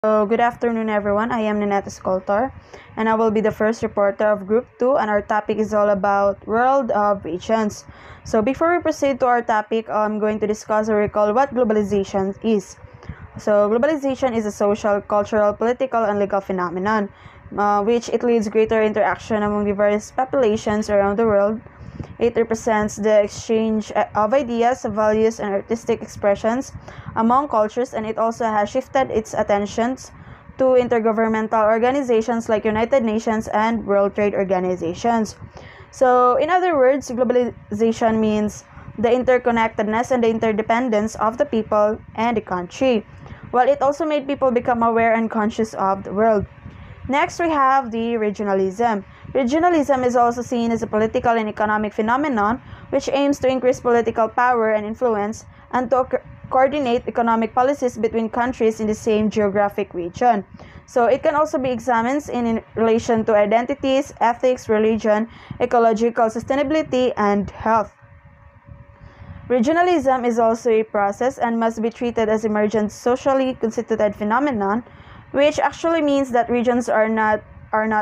Good afternoon, everyone. I am Ninette Escoltor, and I will be the first reporter of Group 2, and our topic is all about World of Regions. So, before we proceed to our topic, I'm going to discuss or recall what globalization is. So, globalization is a social, cultural, political, and legal phenomenon, which it leads greater interaction among diverse populations around the world. It represents the exchange of ideas, values, and artistic expressions among cultures, and it also has shifted its attentions to intergovernmental organizations like United Nations and World Trade Organizations. So, in other words, globalization means the interconnectedness and the interdependence of the people and the country, while it also made people become aware and conscious of the world. Next, we have the regionalism. Regionalism is also seen as a political and economic phenomenon which aims to increase political power and influence and to coordinate economic policies between countries in the same geographic region. So it can also be examined in relation to identities, ethics, religion, ecological sustainability, and health. Regionalism is also a process and must be treated as emergent socially constituted phenomenon, which actually means that regions are not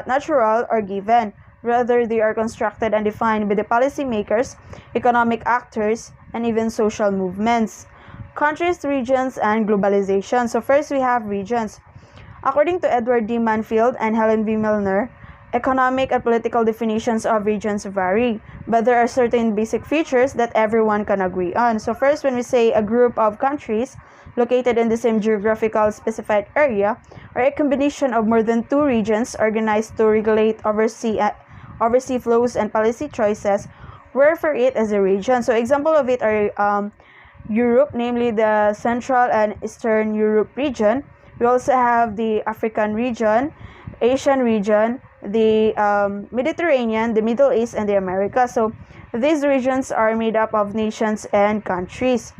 natural or given. Rather, they are constructed and defined by the policymakers, economic actors, and even social movements. Countries, regions, and globalization. So first we have regions. According to Edward D. Manfield and Helen V. Milner, economic and political definitions of regions vary, but there are certain basic features that everyone can agree on. So first, when we say a group of countries located in the same geographical specified area, or a combination of more than two regions organized to regulate oversea flows and policy choices, we refer it as a region. So example of it are Europe, namely the Central and Eastern Europe region. We also have the African region, Asian region, the Mediterranean, the Middle East, and the Americas. So these regions are made up of nations and countries.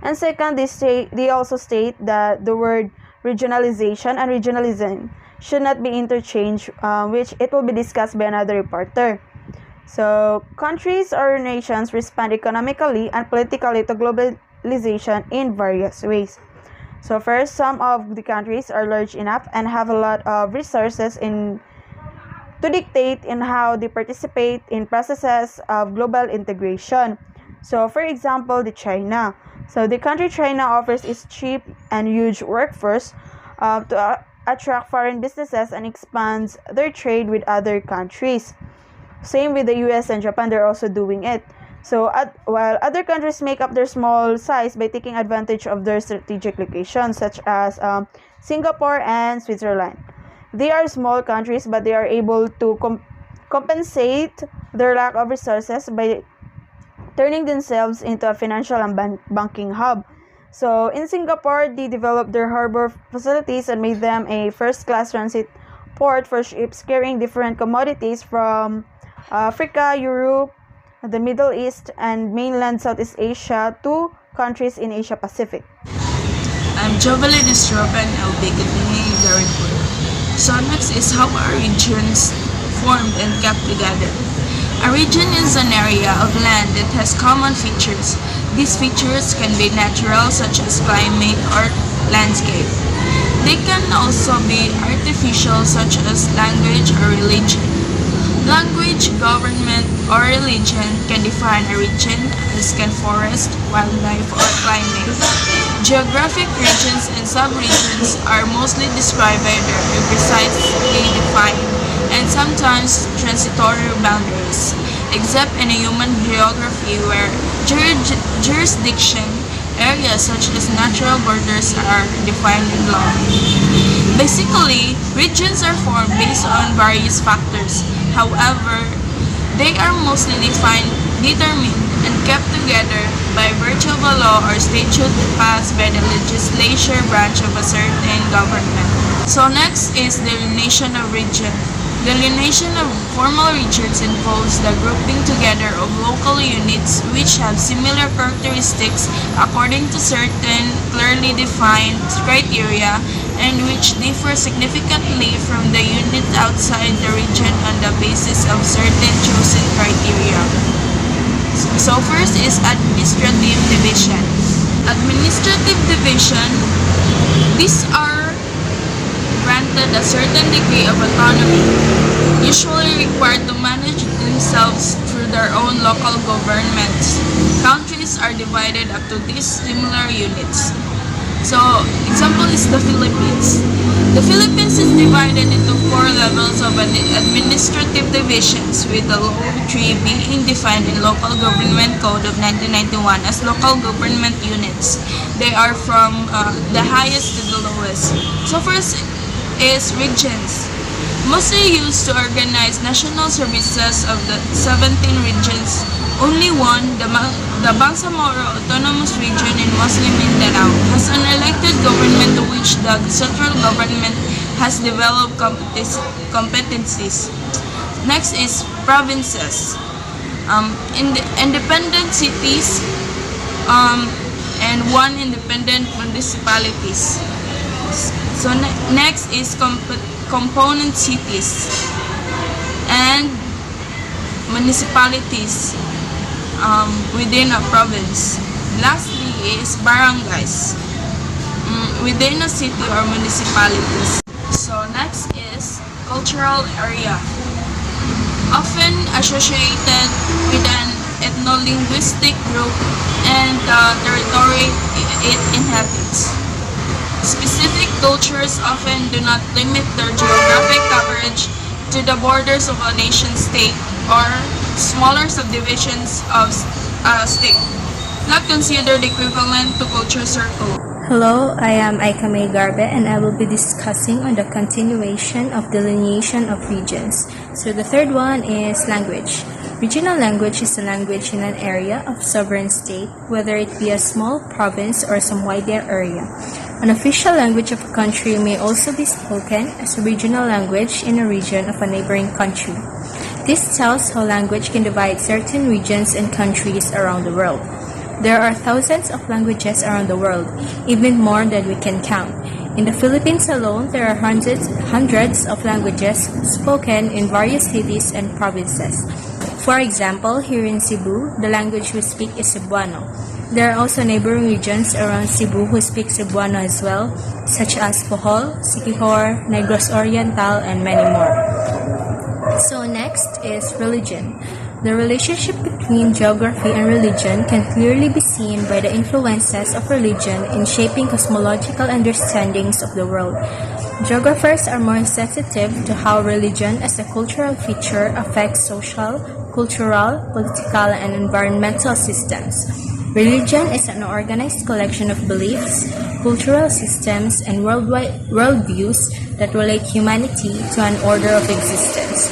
And second, they also state that the word regionalization and regionalism should not be interchanged, which it will be discussed by another reporter. So countries or nations respond economically and politically to globalization in various ways. So first, some of the countries are large enough and have a lot of resources to dictate in how they participate in processes of global integration. So for example, the China. So the country China offers its cheap and huge workforce to attract foreign businesses and expands their trade with other countries. Same with the US and Japan, they're also doing it. So while other countries make up their small size by taking advantage of their strategic locations, such as Singapore and Switzerland. They are small countries, but they are able to compensate their lack of resources by turning themselves into a financial and banking hub. So in Singapore, they developed their harbor facilities and made them a first-class transit port for ships carrying different commodities from Africa, Europe, the Middle East, and mainland Southeast Asia to countries in Asia Pacific. I'm Jovelyn Estrop and I'll be continuing the report. So next is how are regions formed and kept together. A region is an area of land that has common features. These features can be natural, such as climate or landscape. They can also be artificial, such as language or religion. Language, government, or religion can define a region, as can forest, wildlife, or climate. Geographic regions and subregions are mostly described by their precisely defined and sometimes transitory boundaries, except in a human geography where jurisdiction areas such as natural borders are defined in law. Basically, regions are formed based on various factors. However, they are mostly determined, and kept together by virtue of a law or statute passed by the legislature branch of a certain government. So next is delineation of region. Delineation of formal regions involves the grouping together of local units which have similar characteristics according to certain clearly defined criteria and which differ significantly from the units outside the region on the basis of certain chosen criteria. So first is administrative division. Administrative division, these are granted a certain degree of autonomy, usually required to manage themselves through their own local governments. Countries are divided up to these similar units. So, example is the Philippines. The Philippines is divided into 4 levels of administrative divisions, with the lower 3 being defined in Local Government Code of 1991 as local government units. They are from the highest to the lowest. So first is regions, mostly used to organize national services of the 17 regions. Only one, the Bangsamoro Autonomous Region in Muslim Mindanao, has an elected government to which the central government has developed competencies. Next is provinces, independent cities, and 1 independent municipalities. So next is component cities and municipalities within a province. Lastly is barangays within a city or municipalities. So next is cultural area, often associated with an ethno-linguistic group and the territory it inhabits. Specific cultures often do not limit their geographic coverage to the borders of a nation-state or smaller subdivisions of a state, not considered equivalent to culture circle. Hello, I am Aika May Garbe and I will be discussing on the continuation of delineation of regions. So the third one is language. Regional language is a language in an area of sovereign state, whether it be a small province or some wider area. An official language of a country may also be spoken as a regional language in a region of a neighboring country. This tells how language can divide certain regions and countries around the world. There are thousands of languages around the world, even more than we can count. In the Philippines alone, there are hundreds of languages spoken in various cities and provinces. For example, here in Cebu, the language we speak is Cebuano. There are also neighboring regions around Cebu who speak Cebuano as well, such as Bohol, Siquijor, Negros Oriental, and many more. So next is religion. The relationship between geography and religion can clearly be seen by the influences of religion in shaping cosmological understandings of the world. Geographers are more sensitive to how religion as a cultural feature affects social, cultural, political, and environmental systems. Religion is an organized collection of beliefs, cultural systems, and worldviews that relate humanity to an order of existence.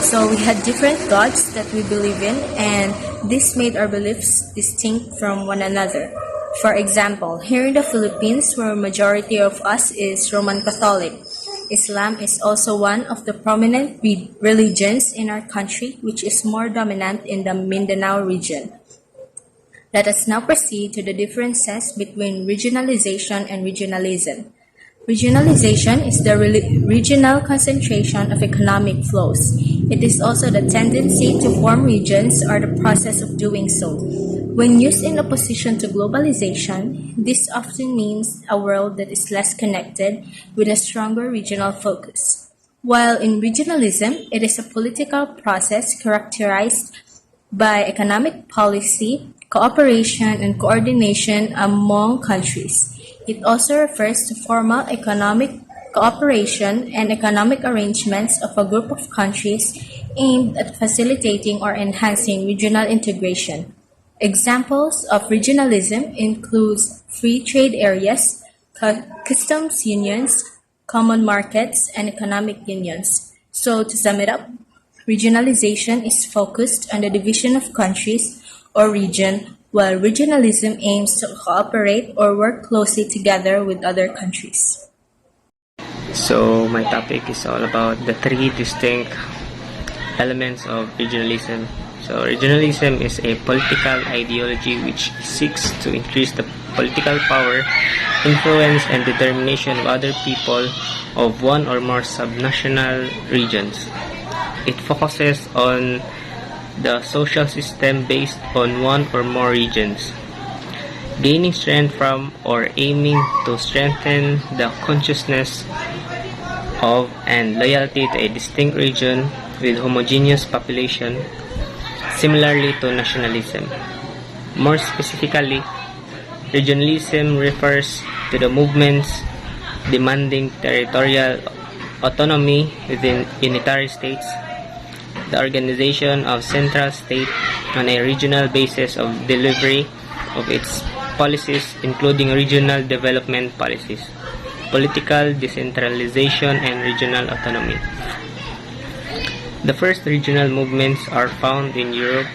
So we had different gods that we believe in, and this made our beliefs distinct from one another. For example, here in the Philippines, where a majority of us is Roman Catholic, Islam is also one of the prominent religions in our country, which is more dominant in the Mindanao region. Let us now proceed to the differences between regionalization and regionalism. Regionalization is the regional concentration of economic flows. It is also the tendency to form regions or the process of doing so. When used in opposition to globalization, this often means a world that is less connected with a stronger regional focus. While in regionalism, it is a political process characterized by economic policy, cooperation, and coordination among countries. It also refers to formal economic cooperation and economic arrangements of a group of countries aimed at facilitating or enhancing regional integration. Examples of regionalism include free trade areas, customs unions, common markets, and economic unions. So to sum it up, regionalization is focused on the division of countries or region, while regionalism aims to cooperate or work closely together with other countries. So my topic is all about the 3 distinct elements of regionalism. So regionalism is a political ideology which seeks to increase the political power, influence, and determination of other people of one or more subnational regions. It focuses on the social system based on one or more regions, gaining strength from or aiming to strengthen the consciousness of and loyalty to a distinct region with homogeneous population, similarly to nationalism. More specifically, regionalism refers to the movements demanding territorial autonomy within unitary states, the organization of central state on a regional basis of delivery of its policies, including regional development policies, political decentralization, and regional autonomy. The first regional movements are found in Europe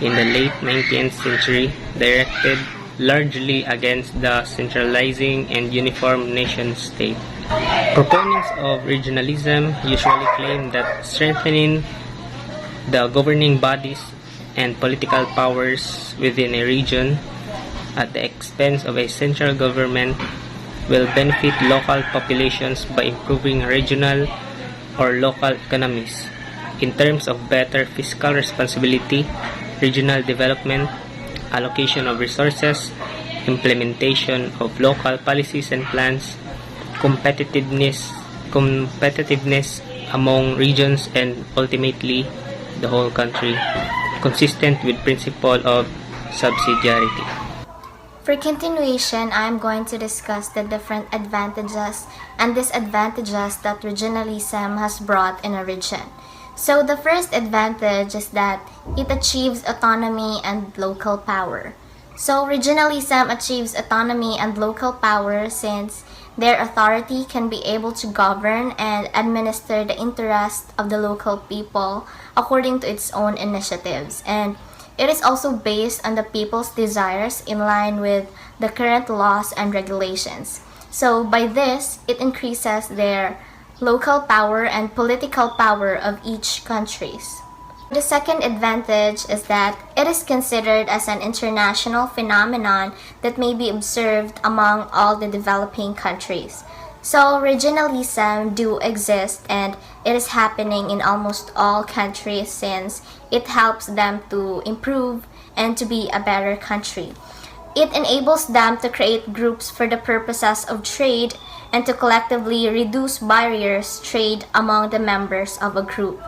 in the late 19th century, directed largely against the centralizing and uniform nation-state. Proponents of regionalism usually claim that strengthening the governing bodies and political powers within a region at the expense of a central government will benefit local populations by improving regional or local economies in terms of better fiscal responsibility, regional development, allocation of resources, implementation of local policies and plans, competitiveness among regions, and ultimately the whole country, consistent with principle of subsidiarity. For continuation, I am going to discuss the different advantages and disadvantages that regionalism has brought in a region. So the first advantage is that it achieves autonomy and local power. So regionalism achieves autonomy and local power since their authority can be able to govern and administer the interests of the local people according to its own initiatives, and it is also based on the people's desires in line with the current laws and regulations. So by this, it increases their local power and political power of each countries. The second advantage is that it is considered as an international phenomenon that may be observed among all the developing countries. So regionalism do exist and it is happening in almost all countries since it helps them to improve and to be a better country. It enables them to create groups for the purposes of trade and to collectively reduce barriers trade among the members of a group.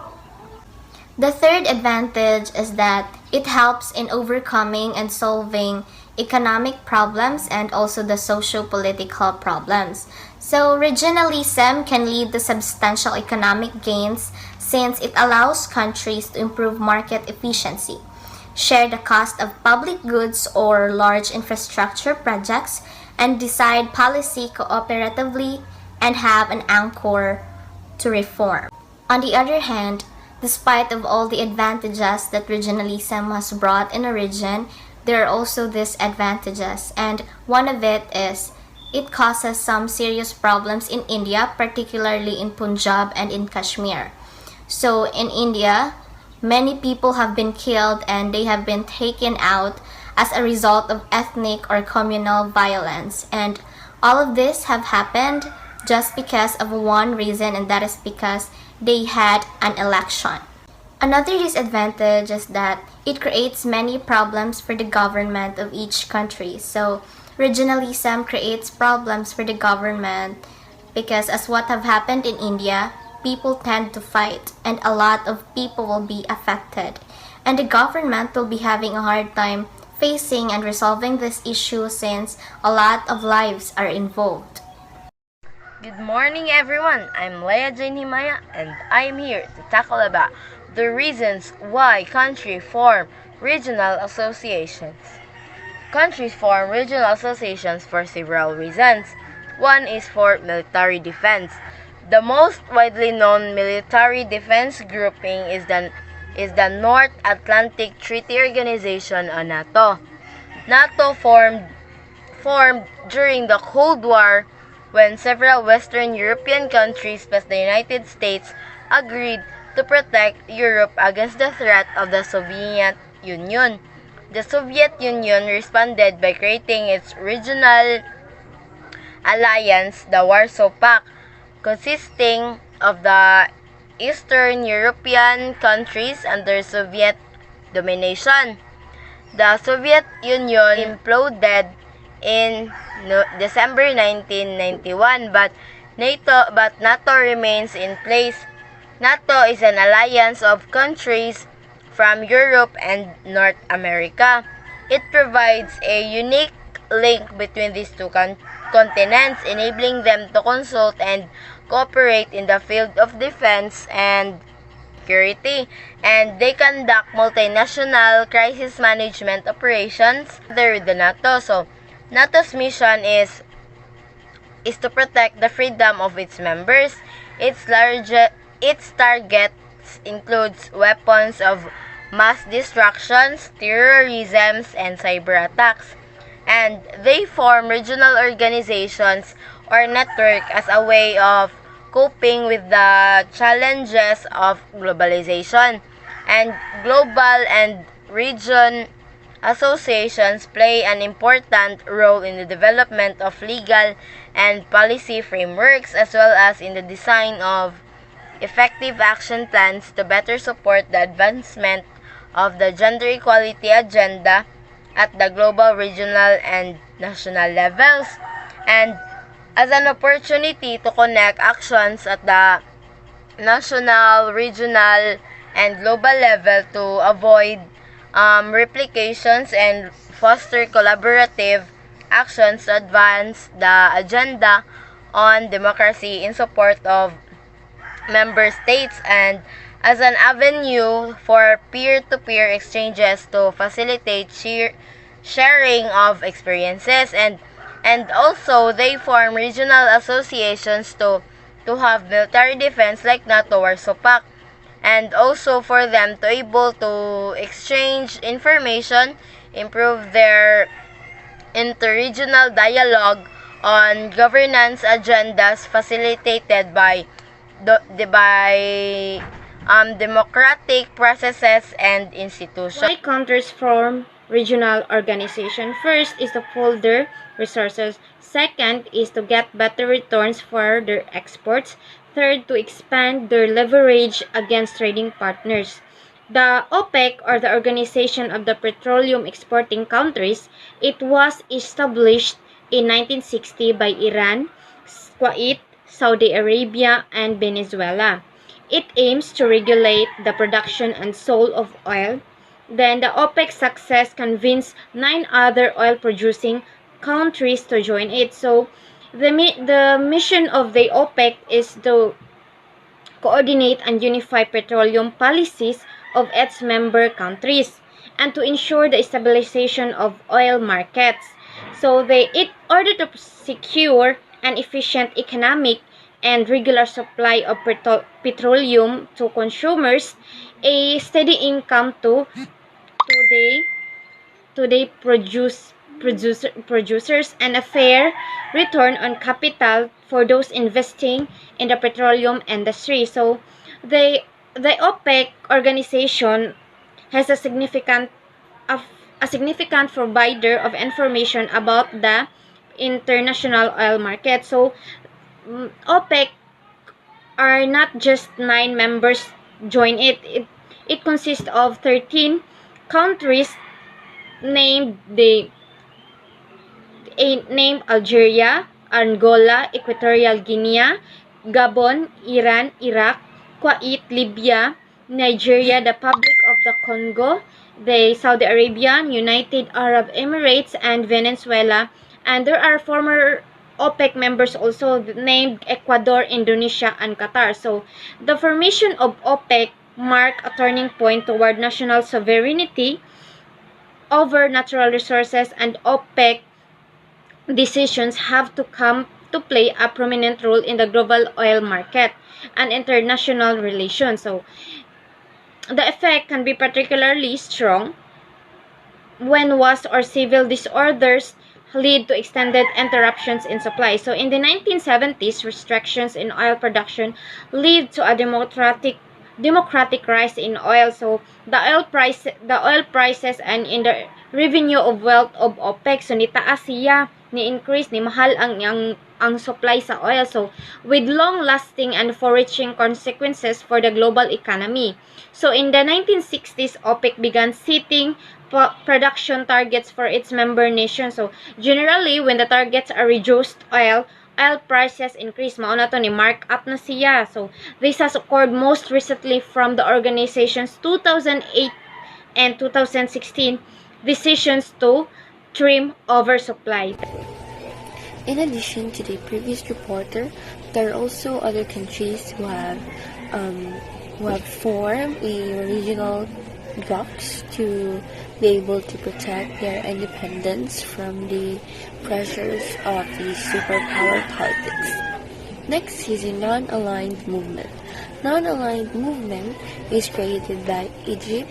The third advantage is that it helps in overcoming and solving economic problems and also the socio-political problems. So regionalism can lead to substantial economic gains since it allows countries to improve market efficiency, share the cost of public goods or large infrastructure projects, and decide policy cooperatively and have an anchor to reform. On the other hand, despite of all the advantages that regionalism has brought in a region, there are also disadvantages, and one of it is it causes some serious problems in India, particularly in Punjab and in Kashmir. So in India, many people have been killed and they have been taken out as a result of ethnic or communal violence. And all of this have happened just because of one reason, and that is because they had an election. Another disadvantage is that it creates many problems for the government of each country. So regionalism creates problems for the government because as what have happened in India, people tend to fight and a lot of people will be affected. And the government will be having a hard time facing and resolving this issue since a lot of lives are involved. Good morning everyone, I'm Leah Jane Himaya and I'm here to tackle about the reasons why countries form regional associations. Countries form regional associations for several reasons. One is for military defense. The most widely known military defense grouping is the North Atlantic Treaty Organization or NATO. NATO formed during the Cold War when several Western European countries plus the United States agreed to protect Europe against the threat of the Soviet Union. The Soviet Union responded by creating its regional alliance, the Warsaw Pact, consisting of the Eastern European countries under Soviet domination. The Soviet Union imploded in December 1991, but NATO remains in place. NATO is an alliance of countries from Europe and North America. It provides a unique link between these two continents, enabling them to consult and cooperate in the field of defense and security, and they conduct multinational crisis management operations under the NATO. So, NATO's mission is to protect the freedom of its members. Its targets includes weapons of mass destructions, terrorism, and cyber attacks. And they form regional organizations or network as a way of coping with the challenges of globalization. And global and region associations play an important role in the development of legal and policy frameworks as well as in the design of effective action plans to better support the advancement of the gender equality agenda at the global, regional, and national levels. And as an opportunity to connect actions at the national, regional, and global level to avoid replications and foster collaborative actions to advance the agenda on democracy in support of member states, and as an avenue for peer-to-peer exchanges to facilitate sharing of experiences, and also they form regional associations to have military defense like NATO or SOPAC, and also for them to able to exchange information, improve their interregional dialogue on governance agendas facilitated by democratic processes and institutions. Why countries form regional organization? First is to pool their resources. Second is to get better returns for their exports. Third, to expand their leverage against trading partners. The OPEC, or the Organization of the Petroleum Exporting Countries, it was established in 1960 by Iran, Kuwait, Saudi Arabia, and Venezuela. It aims to regulate the production and sale of oil. Then the OPEC success convinced 9 other oil-producing countries to join it. So the mission of the OPEC is to coordinate and unify petroleum policies of its member countries and to ensure the stabilization of oil markets. So in order to secure an efficient economic and regular supply of petroleum to consumers, a steady income to today producers, and a fair return on capital for those investing in the petroleum industry. So the OPEC organization has a significant provider of information about the international oil market. So OPEC are not just 9 members join it. It consists of 13 countries named Algeria, Angola, Equatorial Guinea, Gabon, Iran, Iraq, Kuwait, Libya, Nigeria, the Republic of the Congo, the Saudi Arabia, United Arab Emirates, and Venezuela. And there are former OPEC members also named Ecuador, Indonesia, and Qatar. So the formation of OPEC marked a turning point toward national sovereignty over natural resources, and OPEC decisions have to come to play a prominent role in the global oil market and international relations. So the effect can be particularly strong when wars or civil disorders lead to extended interruptions in supply. So in the 1970s, restrictions in oil production led to a democratic rise in oil. So the oil prices and in the revenue of wealth of OPEC, so nitaas siya, ni increase, ni mahal ang supply sa oil. So with long-lasting and far-reaching consequences for the global economy. So in the 1960s, OPEC began setting production targets for its member nations. So generally, when the targets are reduced, oil oil prices increase. Mauna to ni mark up na siya. So, this has occurred most recently from the organization's 2008 and 2016 decisions to trim oversupply. In addition to the previous reporter, there are also other countries who have formed a regional blocks to be able to protect their independence from the pressures of the superpower politics. Next is a non-aligned movement. Non-aligned movement is created by Egypt,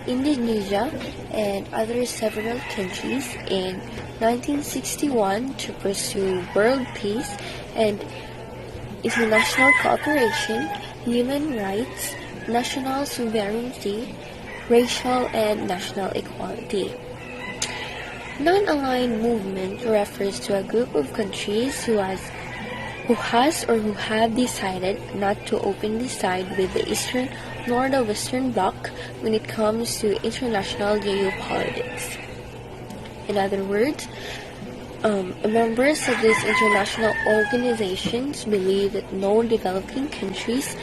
Indonesia, and other several countries in 1961 to pursue world peace and international cooperation, human rights, national sovereignty, racial and national equality. Non-aligned movement refers to a group of countries who have decided not to openly side with the Eastern nor the Western Bloc when it comes to international geopolitics. In other words, members of these international organizations believe that no developing countries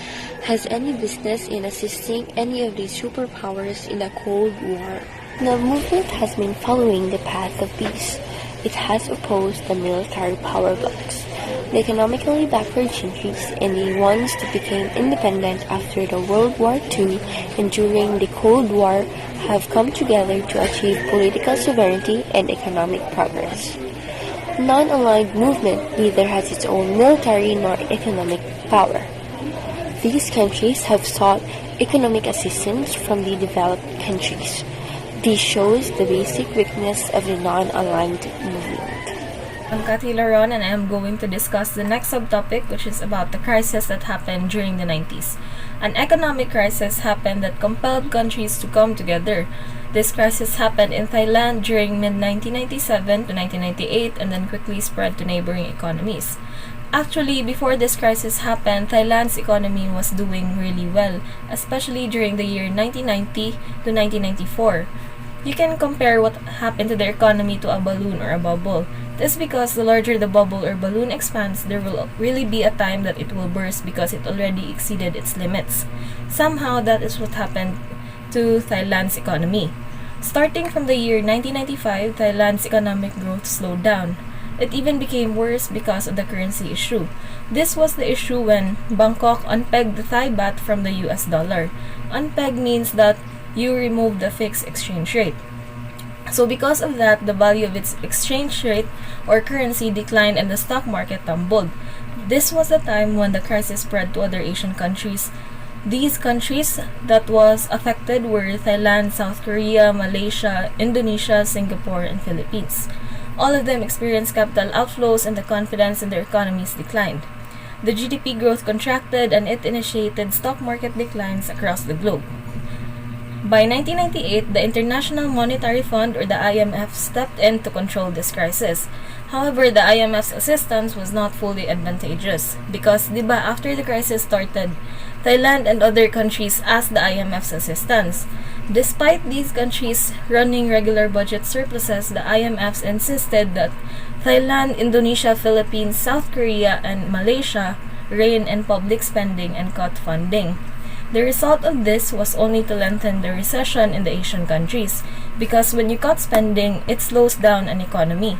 has any business in assisting any of these superpowers in a Cold War. The movement has been following the path of peace. It has opposed the military power blocs, the economically backward countries, and the ones that became independent after the World War II and during the Cold War have come together to achieve political sovereignty and economic progress. Non-aligned movement neither has its own military nor economic power. These countries have sought economic assistance from the developed countries. This shows the basic weakness of the non-aligned movement. I'm Cathy Laron, and I am going to discuss the next subtopic, which is about the crisis that happened during the 90s. An economic crisis happened that compelled countries to come together. This crisis happened in Thailand during mid-1997 to 1998 and then quickly spread to neighboring economies. Actually, before this crisis happened, Thailand's economy was doing really well, especially during the year 1990 to 1994. You can compare what happened to their economy to a balloon or a bubble. This is because the larger the bubble or balloon expands, there will really be a time that it will burst because it already exceeded its limits. Somehow, that is what happened to Thailand's economy. Starting from the year 1995, Thailand's economic growth slowed down. It even became worse because of the currency issue. This was the issue when Bangkok unpegged the Thai baht from the US dollar. Unpeg means that you remove the fixed exchange rate. So because of that, the value of its exchange rate or currency declined and the stock market tumbled. This was the time when the crisis spread to other Asian countries. These countries that was affected were Thailand, South Korea, Malaysia, Indonesia, Singapore, and Philippines. All of them experienced capital outflows and the confidence in their economies declined. The GDP growth contracted and it initiated stock market declines across the globe. By 1998, the International Monetary Fund or the IMF stepped in to control this crisis. However, the IMF's assistance was not fully advantageous because, diba, after the crisis started, Thailand and other countries asked the IMF's assistance. Despite these countries running regular budget surpluses, the IMF insisted that Thailand, Indonesia, Philippines, South Korea, and Malaysia rein in public spending and cut funding. The result of this was only to lengthen the recession in the Asian countries, because when you cut spending, it slows down an economy.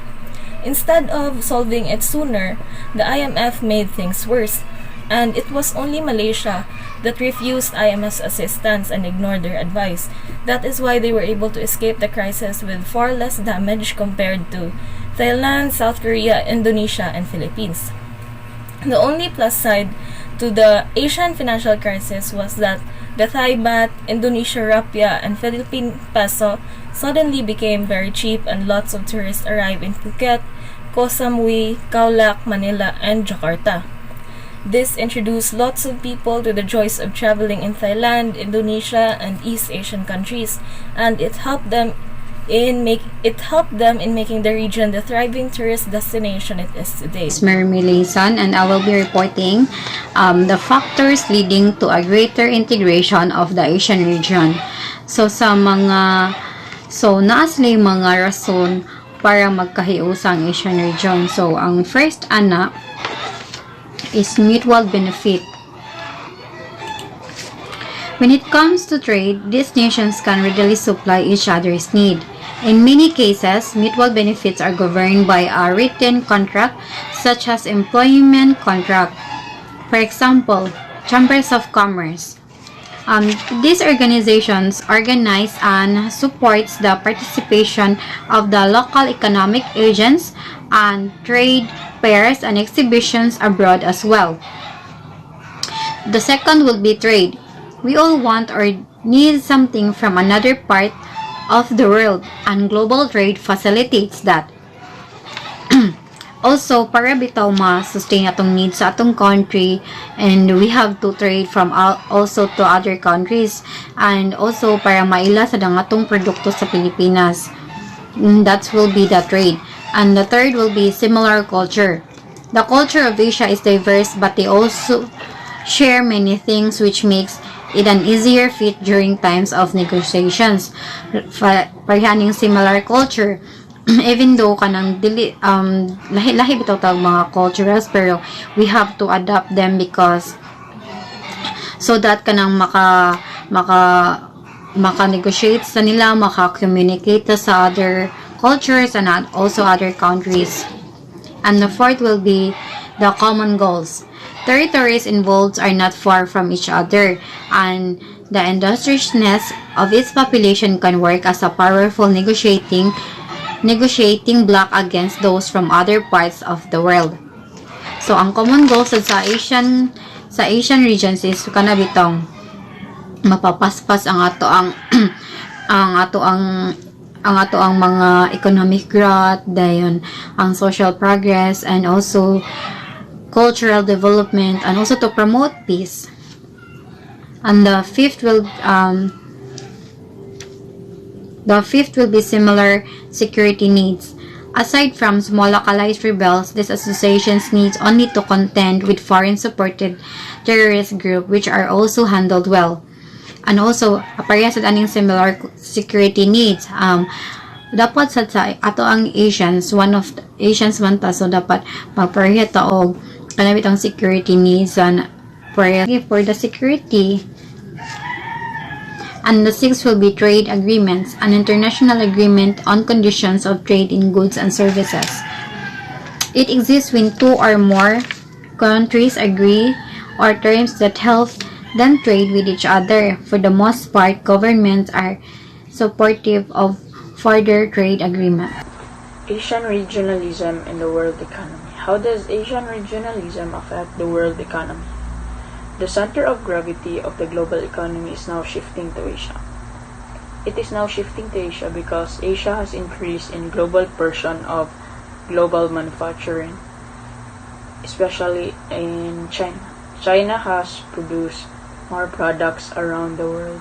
Instead of solving it sooner, the IMF made things worse, and it was only Malaysia that refused IMF's assistance and ignored their advice. That is why they were able to escape the crisis with far less damage compared to Thailand, South Korea, Indonesia, and Philippines. The only plus side to the Asian financial crisis was that the Thai baht, Indonesia rupiah, and Philippine peso suddenly became very cheap and lots of tourists arrived in Phuket, Koh Samui, Khao Lak, Manila, and Jakarta. This introduced lots of people to the joys of traveling in Thailand, Indonesia, and East Asian countries, and it helped them in making the region the thriving tourist destination it is today. It's Mary Layson, and I will be reporting the factors leading to a greater integration of the Asian region. So naas na yung mga rason para magkahiusa ang Asian region. So ang first ana is mutual benefit. When it comes to trade, these nations can readily supply each other's need. In many cases, mutual benefits are governed by a written contract such as employment contract. For example, chambers of commerce. These organizations organize and supports the participation of the local economic agents and trade fairs and exhibitions abroad as well. The second will be trade. We all want or need something from another part of the world, and global trade facilitates that. Also, para bitaw ma-sustain atong needs sa atong country, and we have to trade from also to other countries, and also para maila sa dangatong produkto sa Pilipinas. That will be the trade. And the third will be similar culture. The culture of Asia is diverse, but they also share many things which makes it an easier fit during times of negotiations. Parehaning similar culture, even though kanang lahi-lahi bitaw tawag mga cultures, pero we have to adapt them because so that kanang maka-negotiate sa nila, maka-communicate sa other cultures and also other countries. And the fourth will be the common goals. Territories involved are not far from each other, and the industriousness of its population can work as a powerful negotiating bloc against those from other parts of the world. So, ang common goals sa Asian regions is kana bitong mapapaspas ang ato ang mga economic growth, dayon ang social progress, and also cultural development, and also to promote peace. And the fifth will be similar security needs. Aside from small localized rebels, these associations needs only to contend with foreign supported terrorist group which are also handled well. And also apareha sa aning similar security needs. Dapat sa ato ang Asians, one of the Asians man ta, so dapat magpareha ta og kanabit ang security needs and for the security. And the sixth will be trade agreements, an international agreement on conditions of trade in goods and services. It exists when two or more countries agree or terms that help them trade with each other. For the most part, governments are supportive of further trade agreement. Asian regionalism in the world economy. How does Asian regionalism affect the world economy? The center of gravity of the global economy is now shifting to Asia. It is now shifting to Asia because Asia has increased in global portion of global manufacturing, especially in China. China has produced more products around the world.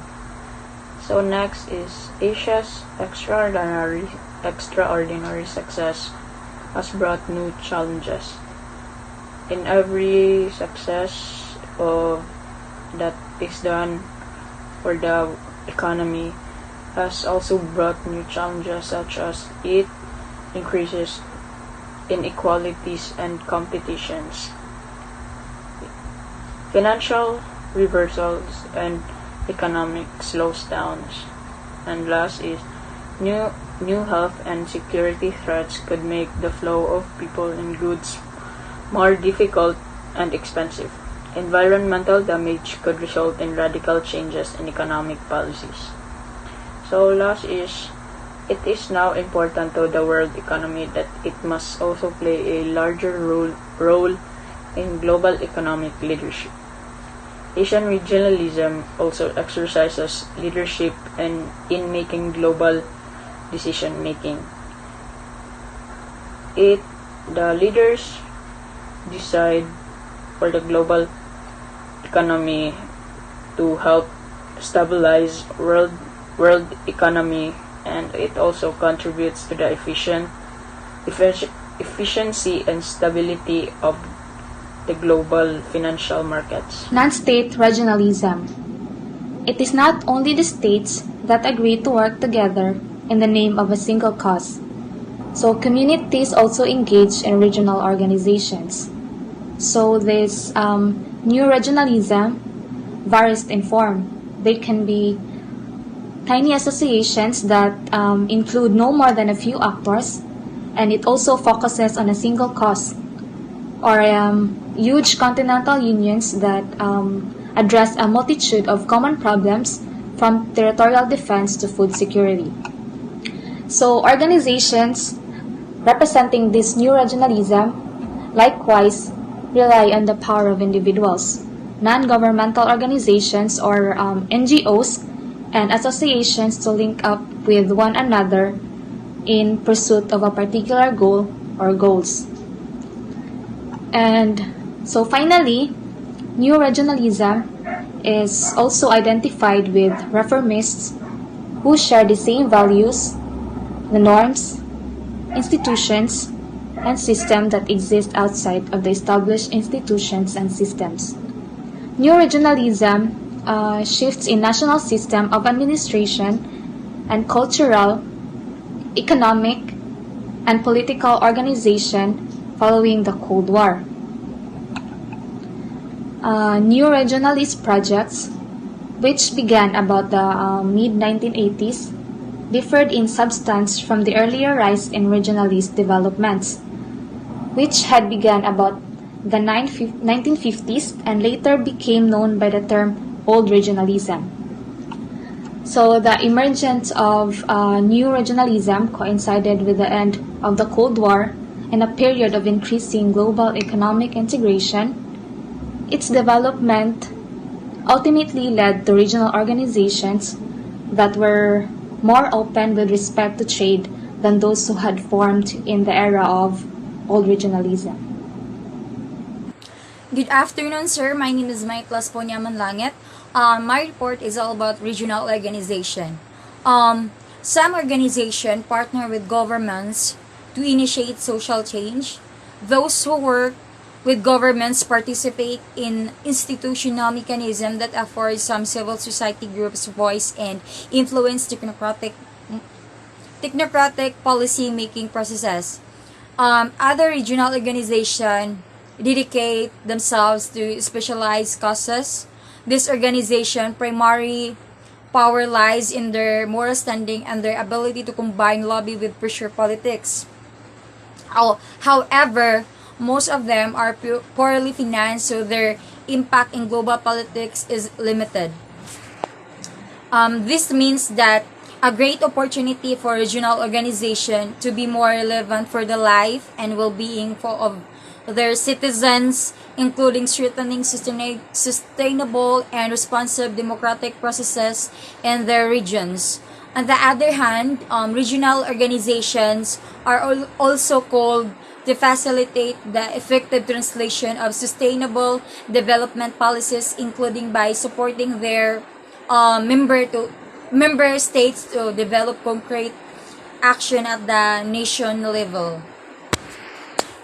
So next is Asia's extraordinary success has brought new challenges. In every success that is done for the economy has also brought new challenges, such as it increases inequalities and competitions, financial reversals, and economic slowdowns. And last is new health and security threats could make the flow of people and goods more difficult and expensive. Environmental damage could result in radical changes in economic policies. So last is, it is now important to the world economy that it must also play a larger role in global economic leadership. Asian regionalism also exercises leadership in making global decision making. The leaders decide for the global economy to help stabilize world economy, and it also contributes to the efficiency and stability of the global financial markets. Non-state regionalism. It is not only the states that agree to work together in the name of a single cause. So communities also engage in regional organizations. So this new regionalism varies in form. They can be tiny associations that include no more than a few actors, and it also focuses on a single cause, or huge continental unions that address a multitude of common problems from territorial defense to food security. So organizations representing this new regionalism likewise rely on the power of individuals, non-governmental organizations or NGOs, and associations to link up with one another in pursuit of a particular goal or goals. And so finally, new regionalism is also identified with reformists who share the same values, the norms, institutions, and systems that exist outside of the established institutions and systems. New regionalism shifts in national system of administration and cultural, economic, and political organization following the Cold War. New regionalist projects, which began about the mid-1980s, differed in substance from the earlier rise in regionalist developments, which had begun about the 1950s and later became known by the term Old Regionalism. So the emergence of new regionalism coincided with the end of the Cold War and a period of increasing global economic integration. Its development ultimately led to regional organizations that were more open with respect to trade than those who had formed in the era of Old Regionalism. Good afternoon, sir. My name is Mike Lasponia Manlangit. My report is all about regional organization. Some organizations partner with governments to initiate social change. Those who work with governments participate in institutional mechanisms that afford some civil society groups voice and influence technocratic policy-making processes. Other regional organizations dedicate themselves to specialized causes. This organization primary power lies in their moral standing and their ability to combine lobby with pressure politics. However, most of them are poorly financed, so their impact in global politics is limited. This means that a great opportunity for regional organization to be more relevant for the life and well-being of their citizens, including strengthening sustainable and responsive democratic processes in their regions. On the other hand, regional organizations are also called to facilitate the effective translation of sustainable development policies, including by supporting their member states to develop concrete action at the nation level.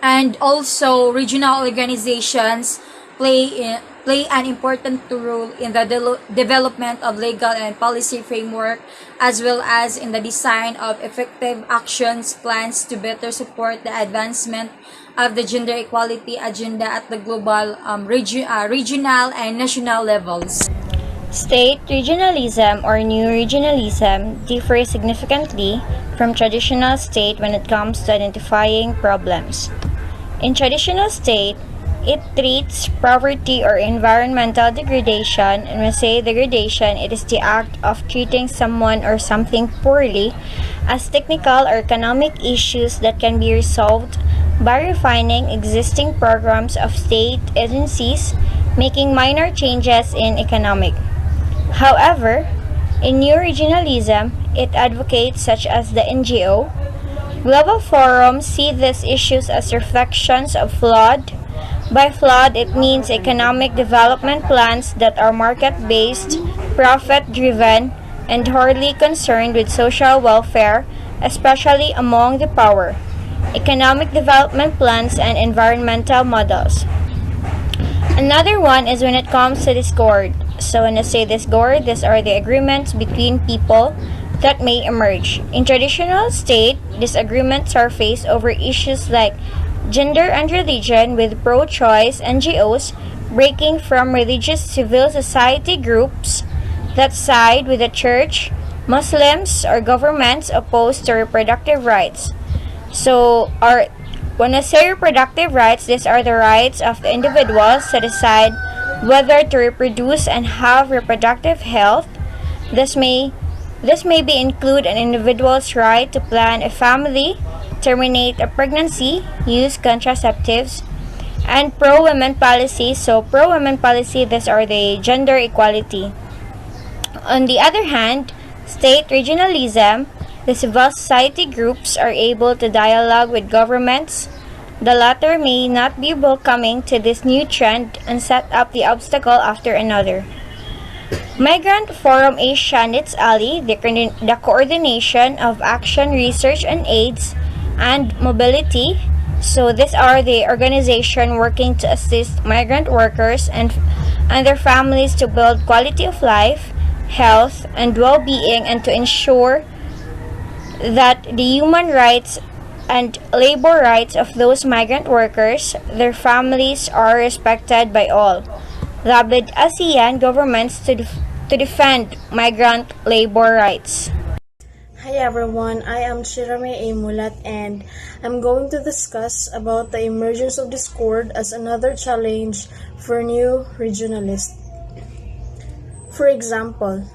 And also, regional organizations play an important role in the development of legal and policy framework, as well as in the design of effective actions plans to better support the advancement of the gender equality agenda at the global, regional, and national levels. State regionalism or new regionalism differs significantly from traditional state when it comes to identifying problems. In traditional state, it treats poverty or environmental degradation, and when we say degradation, it is the act of treating someone or something poorly, as technical or economic issues that can be resolved by refining existing programs of state agencies, making minor changes in economic. However, in new regionalism, it advocates such as the NGO, Global Forum see these issues as reflections of flood. By flood, it means economic development plans that are market-based, profit-driven, and wholly concerned with social welfare, especially among the poor, economic development plans, and environmental models. Another one is when it comes to discord. So when I say discord, these are the agreements between people that may emerge. In traditional state, disagreements surface over issues like gender and religion with pro-choice NGOs breaking from religious civil society groups that side with the church, Muslims, or governments opposed to reproductive rights. When I say reproductive rights, these are the rights of the individuals to decide whether to reproduce and have reproductive health. This may include an individual's right to plan a family, terminate a pregnancy, use contraceptives, and pro-women policy. So pro-women policy, these are the gender equality. On the other hand, state regionalism, the civil society groups are able to dialogue with governments. The latter may not be welcoming to this new trend and set up the obstacle after another. Migrant Forum Asia and its ally, the Coordination of Action, Research and AIDS, and Mobility. So these are the organization working to assist migrant workers and their families to build quality of life, health, and well-being, and to ensure that the human rights and labor rights of those migrant workers, their families, are respected by all. Lobbied ASEAN governments to defend migrant labor rights. Hi everyone, I am Shirame A. Mulat and I'm going to discuss about the emergence of discord as another challenge for new regionalists. For example,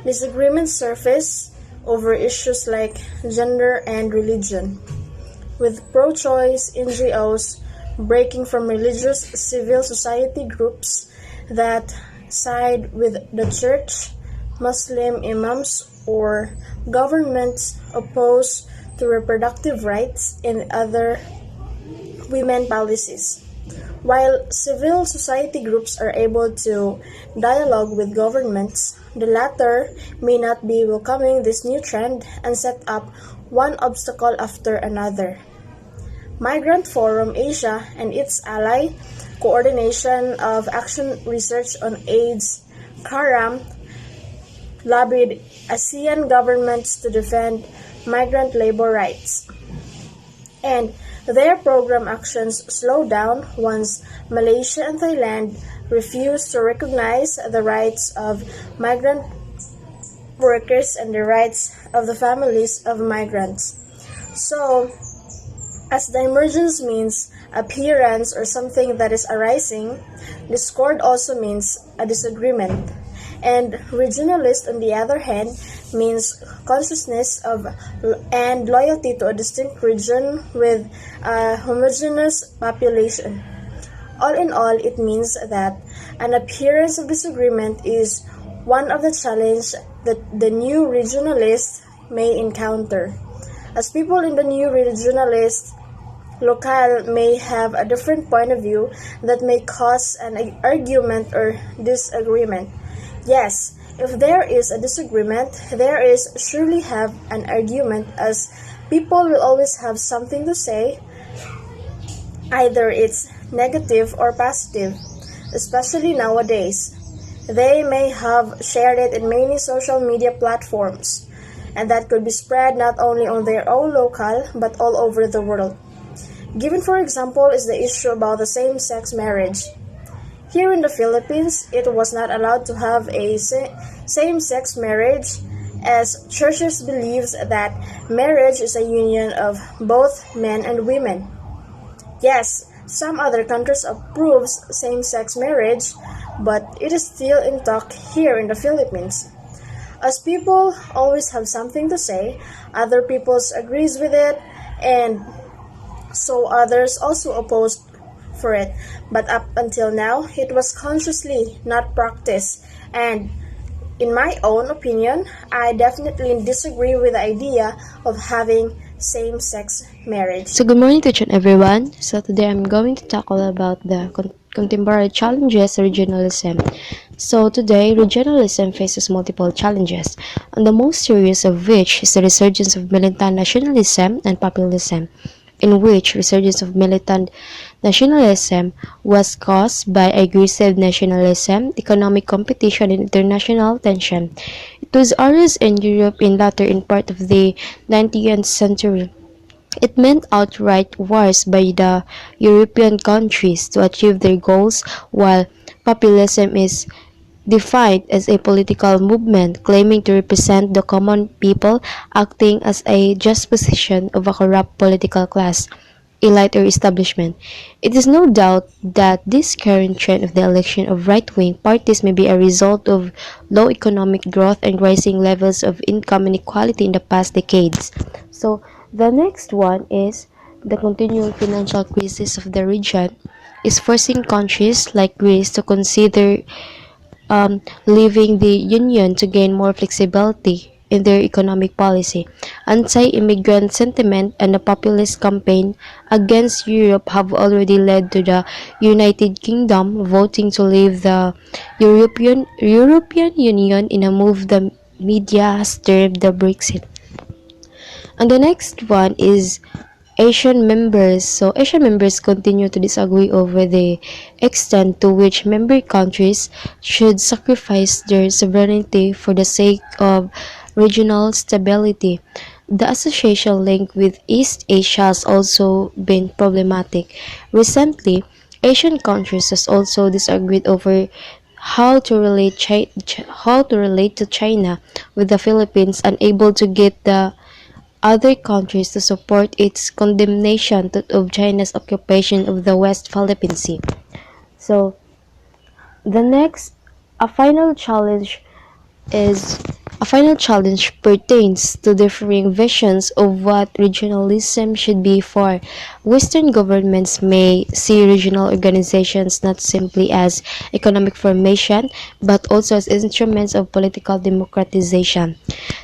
disagreements surface over issues like gender and religion, with pro-choice NGOs breaking from religious civil society groups that side with the church, Muslim imams, or governments opposed to reproductive rights and other women policies. While civil society groups are able to dialogue with governments, the latter may not be welcoming this new trend and set up one obstacle after another. Migrant Forum Asia and its ally, Coordination of Action Research on AIDS, CARAM, lobbied ASEAN governments to defend migrant labor rights. And their program actions slowed down once Malaysia and Thailand refused to recognize the rights of migrant workers and the rights of the families of migrants. So, as the emergence means appearance or something that is arising, discord also means a disagreement. And regionalist, on the other hand, means consciousness of and loyalty to a distinct region with a homogeneous population. All in all, it means that an appearance of disagreement is one of the challenges that the new regionalists may encounter. As people in the new regionalist locale may have a different point of view that may cause an argument or disagreement. Yes, if there is a disagreement, there is surely have an argument, as people will always have something to say, either it's negative or positive, especially nowadays. They may have shared it in many social media platforms, and that could be spread not only on their own locale but all over the world. Given for example is the issue about the same-sex marriage. Here in the Philippines, it was not allowed to have a same-sex marriage, as churches believes that marriage is a union of both men and women. Yes, some other countries approves same-sex marriage, but it is still in talk here in the Philippines. As people always have something to say, other people agrees with it, and so others also opposed for it, but up until now, it was consciously not practiced, and in my own opinion, I definitely disagree with the idea of having same-sex marriage. So good morning to each and everyone. So today I'm going to talk all about the contemporary challenges of regionalism. So today, regionalism faces multiple challenges, and the most serious of which is the resurgence of militant nationalism and populism, in which resurgence of militant nationalism was caused by aggressive nationalism, economic competition, and international tension. It was arose in Europe in latter part of the 19th century. It meant outright wars by the European countries to achieve their goals, while populism is defined as a political movement claiming to represent the common people acting as a juxtaposition of a corrupt political class, elite or establishment. It is no doubt that this current trend of the election of right-wing parties may be a result of low economic growth and rising levels of income inequality in the past decades. So, the next one is the continual financial crisis of the region is forcing countries like Greece to consider leaving the Union to gain more flexibility in their economic policy. Anti-immigrant sentiment and a populist campaign against Europe have already led to the United Kingdom voting to leave the European Union in a move the media has termed the Brexit. And the next one is Asian members. So Asian members continue to disagree over the extent to which member countries should sacrifice their sovereignty for the sake of regional stability. The association link with East Asia has also been problematic. Recently, Asian countries has also disagreed over how to relate to China, with the Philippines unable to get the other countries to support its condemnation of China's occupation of the West Philippine Sea. So, the next, a final challenge pertains to differing visions of what regionalism should be for. Western governments may see regional organizations not simply as economic formation, but also as instruments of political democratization.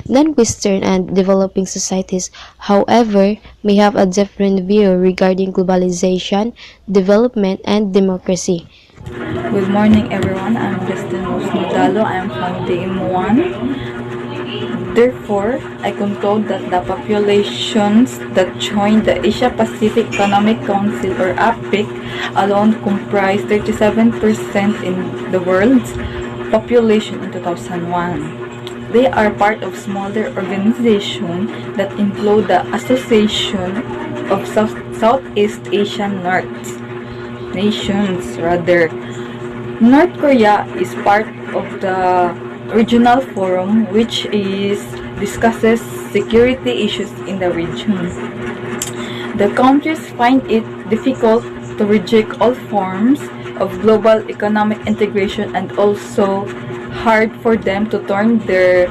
Non-Western and developing societies, however, may have a different view regarding globalization, development, and democracy. Good morning, everyone. I'm Justin Musnudalo. I'm from DIM1. Therefore, I conclude that the populations that joined the Asia-Pacific Economic Council, or APEC, alone comprise 37% in the world's population in 2001. They are part of smaller organizations that include the Association of Southeast Asian Nations. North Korea is part of the regional forum, which discusses security issues in the region. The countries find it difficult to reject all forms of global economic integration, and also hard for them to turn their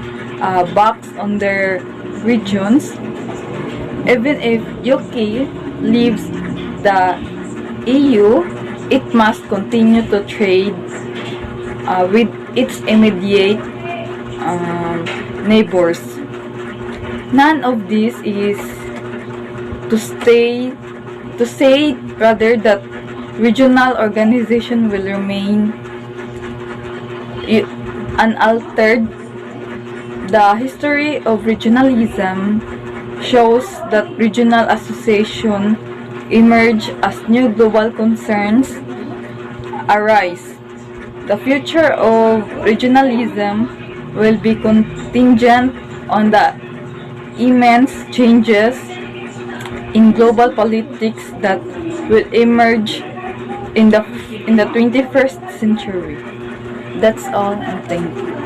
backs on their regions. Even if UK leaves the EU, it must continue to trade with its immediate neighbors. None of this is to say rather that regional organization will remain unaltered. The history of regionalism shows that regional association emerge as new global concerns arise. The future of regionalism will be contingent on the immense changes in global politics that will emerge in the 21st century. That's all, and thank you.